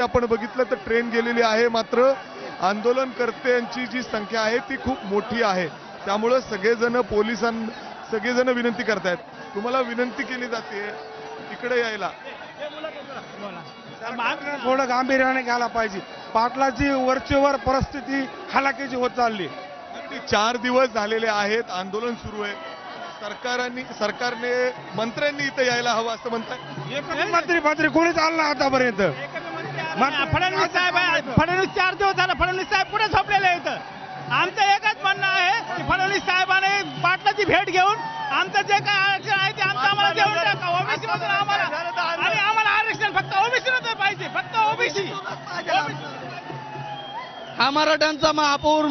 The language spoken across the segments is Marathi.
आपण बघितलं तर ट्रेन गेलेली आहे, मात्र आंदोलनकर्त्यांची जी संख्या आहे ती खूप मोठी आहे। त्यामुळे सगळेजण विनंती करतायत, तुम्हाला विनंती केली जाते इकडे यायला। थोडं गांभीर्याने घ्यायला पाहिजे। पाटलाची वरचेवर परिस्थिती हलाखीची होत चालली। 4 दिवस झालेले आहेत, आंदोलन सुरू आहे। सरकारने मंत्र्यांनी इथे यायला हवं असं म्हणतात। मंत्री कोणीच आलं नाही आतापर्यंत। फडणवीस साहेब 4 दिवस झाले फडणवीस साहेब पुढे झोपलेले आहेत। आमचं एकच म्हणणं आहे की फडणवीस साहेबांनी पाटलाची भेट घेऊन आमचं जे काय आरक्षण आहे ते आम्हाला देऊन टाका। ओबीसी मधून आम्हाला आरक्षण फक्त ओबीसी नंतर पाहिजे, फक्त ओबीसी। हा मराठ्यांचा महापौर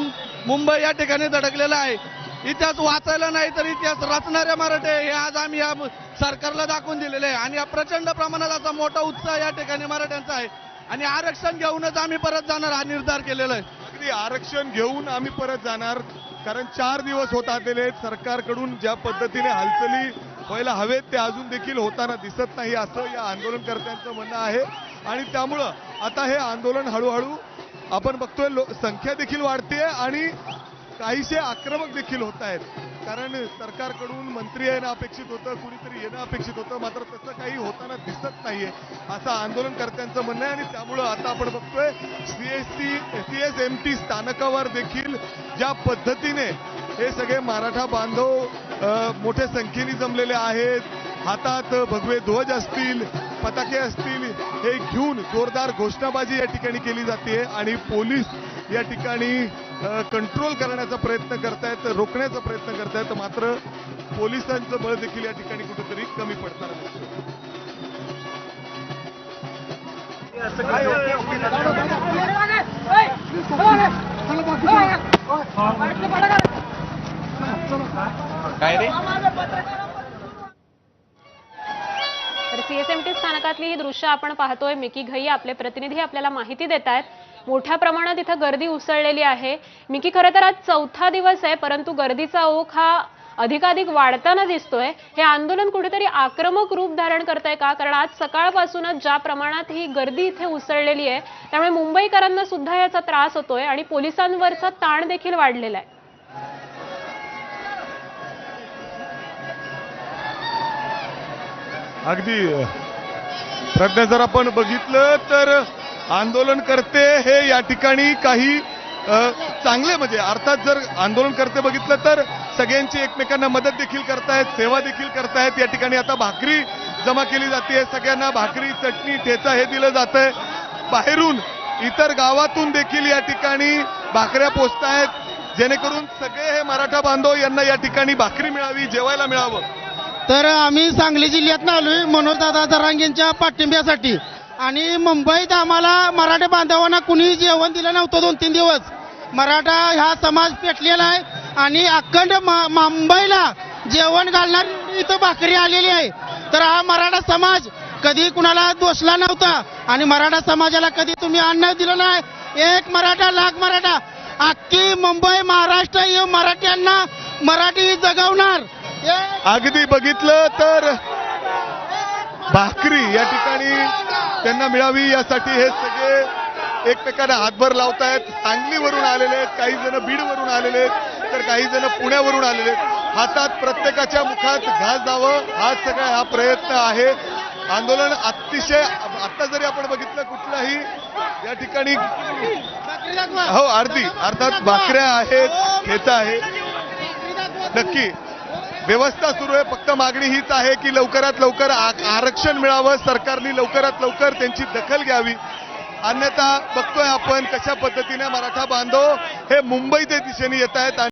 मुंबई या ठिकाणी धडकलेला आहे। इतिहास वाचायला नाही तर इतिहास रचणारे मराठे हे आज आम्ही या सरकारला दाखवून दिलेले आहे आणि प्रचंड प्रमाणात असा मोठा उत्साह या ठिकाणी मराठ्यांचा आहे आणि आरक्षण घेऊनच आम्ही परत जाणार हा निर्धार केलेला आहे। अगदी आरक्षण घेऊन आम्ही परत जाणार, कारण 4 दिवस होत आलेले आहेत। सरकारकडून ज्या पद्धतीने हालचाली व्हायला हवेत ते अजून देखील होताना दिसत नाही असं या आंदोलनकर्त्यांचं म्हणणं आहे। आणि त्यामुळं आता हे आंदोलन हळूहळू आपण बघतोय संख्या देखील वाढते आणि काहीशे आक्रमक देखील होत आहेत, कारण सरकारकडून मंत्री येणं अपेक्षित होतं, कुणीतरी येणं अपेक्षित होतं, मात्र तसं काही होताना दिसत नाहीये असं आंदोलनकर्त्यांचं म्हणणं आहे। आणि त्यामुळं आता आपण बघतोय CSMT स्थानकावर देखील ज्या पद्धतीने हे सगळे मराठा बांधव मोठ्या संख्येने जमलेले आहेत, हातात भगवे ध्वज असतील, पताके असतील, हे घेऊन जोरदार घोषणाबाजी या ठिकाणी केली जाते आणि पोलीस या ठिकाणी कंट्रोल करण्याचा प्रयत्न करतायत, रोखण्याचा प्रयत्न करतायत, मात्र पोलिसांचं बळ देखील या ठिकाणी कुठेतरी कमी पडताना दिसतं। काय रे? तर CSMT स्थानकातली ही दृश्य आपण पाहतोय। मिकी घई आपले प्रतिनिधी आपल्याला माहिती देत आहेत। मोठ्या प्रमाणात इथं गर्दी उसळलेली आहे। मिकी, खरं तर आज 4था दिवस आहे, परंतु गर्दीचा ओघ हा अधिकाधिक वाढताना दिसतोय। हे आंदोलन कुठेतरी आक्रमक रूप धारण करतंय का? कारण आज सकाळपासूनच ज्या प्रमाणात ही गर्दी इथे उसळलेली आहे त्यामुळे मुंबईकरांना सुद्धा याचा त्रास होतोय आणि पोलिसांवरचा ताण देखील वाढलेला आहे। अगदी प्रज्ञा, जर आपण बघितलं तर आंदोलनकर्ते हे या ठिकाणी काही चांगले, म्हणजे अर्थात जर आंदोलनकर्ते बघितलं तर सगळ्यांची एकमेकांना मदत देखील करतायत, सेवा देखील करतायत। या ठिकाणी आता भाकरी जमा केली जाते, सगळ्यांना भाकरी, चटणी, ठेचा हे दिलं जातंय। बाहेरून इतर गावातून देखील या ठिकाणी भाकऱ्या पोचतायत, जेणेकरून सगळे हे मराठा बांधव यांना या ठिकाणी भाकरी मिळावी, जेवायला मिळावं। तर आम्ही सांगली जिल्ह्यातून आलोय मनोजदादा जरांगेंच्या पाठिंब्यासाठी आणि मुंबईत आम्हाला मराठा बांधवांना कुणी जेवण दिलं नव्हतं 2-3 दिवस। मराठा हा समाज पेटलेला आहे आणि अखंड मुंबईला जेवण घालणार इथं भाकरी आलेली आहे। तर हा मराठा समाज कधी कुणाला दोषला नव्हता आणि मराठा समाजाला कधी तुम्ही अन्न दिलं नाही। एक मराठा लाख मराठा, अख्खी मुंबई महाराष्ट्र हे मराठ्यांना मराठी जगवणार। अगदी बघितलं तर भाकरी या ठिकाणी त्यांना मिळावी यासाठी हे सगळे एकमेकांना हातभार लावतायत। सांगलीवरून आलेले आहेत, काही जण बीडवरून आलेले आहेत, तर काही जण पुण्यावरून आलेले आहेत। हातात प्रत्येकाच्या मुखात घास जावं हा सगळा हा प्रयत्न आहे। आंदोलन अतिशय, आता जरी आपण बघितलं कुठलाही या ठिकाणी हो अर्थात भाकऱ्या आहेत, ठेचा आहे, नक्की व्यवस्था सुरू आहे। फक्त मागणी हीच आहे की लवकरात लवकर आरक्षण मिळावं, सरकारने लवकरात लवकर त्यांची दखल घ्यावी, अन्यथा बघतोय आपण कशा पद्धतीने मराठा बांधव हे मुंबईच्या दिशेने येत आहेत।